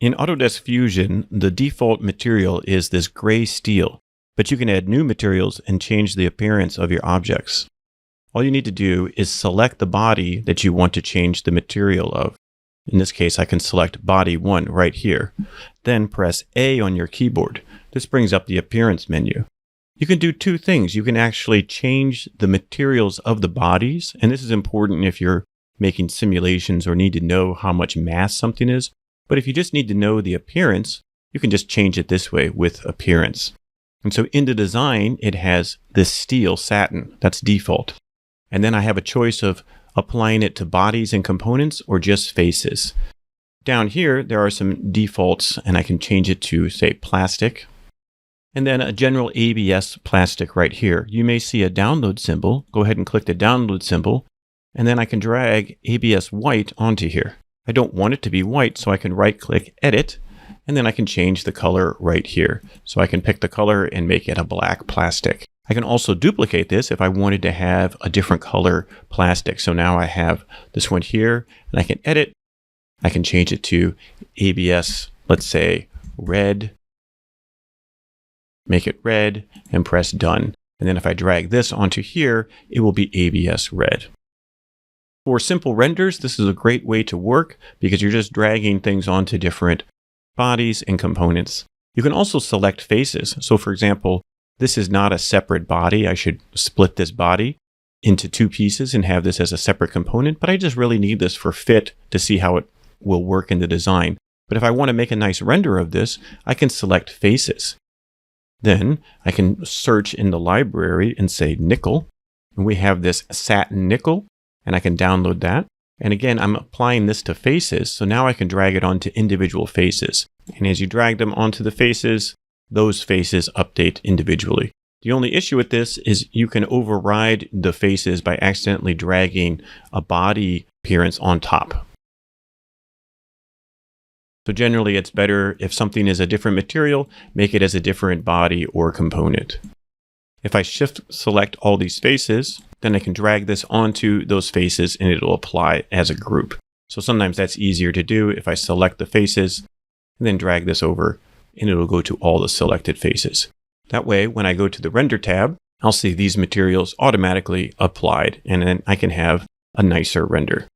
In Autodesk Fusion, the default material is this gray steel, but you can add new materials and change the appearance of your objects. All you need to do is select the body that you want to change the material of. In this case, I can select body 1 right here. Then press A on your keyboard. This brings up the appearance menu. You can do two things. You can actually change the materials of the bodies, and this is important if you're making simulations or need to know how much mass something is. But if you just need to know the appearance, you can just change it this way with appearance. And so in the design, it has this steel satin. That's default. And then I have a choice of applying it to bodies and components or just faces. Down here, there are some defaults, and I can change it to, say, plastic. And then a general ABS plastic right here. You may see a download symbol. Go ahead and click the download symbol. And then I can drag ABS white onto here. I don't want it to be white, so I can right-click Edit, and then I can change the color right here. So I can pick the color and make it a black plastic. I can also duplicate this if I wanted to have a different color plastic. So now I have this one here, and I can edit. I can change it to ABS, let's say red, make it red, and press done. And then if I drag this onto here, it will be ABS red. For simple renders, this is a great way to work because you're just dragging things onto different bodies and components. You can also select faces. So for example, this is not a separate body. I should split this body into two pieces and have this as a separate component, but I just really need this for fit to see how it will work in the design. But if I want to make a nice render of this, I can select faces. Then I can search in the library and say nickel, and we have this satin nickel. And I can download that. And again, I'm applying this to faces. So now I can drag it onto individual faces. And as you drag them onto the faces, those faces update individually. The only issue with this is you can override the faces by accidentally dragging a body appearance on top. So generally, it's better if something is a different material, make it as a different body or component. If I shift select all these faces, then I can drag this onto those faces and it'll apply as a group. So sometimes that's easier to do if I select the faces and then drag this over and it'll go to all the selected faces. That way, when I go to the render tab, I'll see these materials automatically applied and then I can have a nicer render.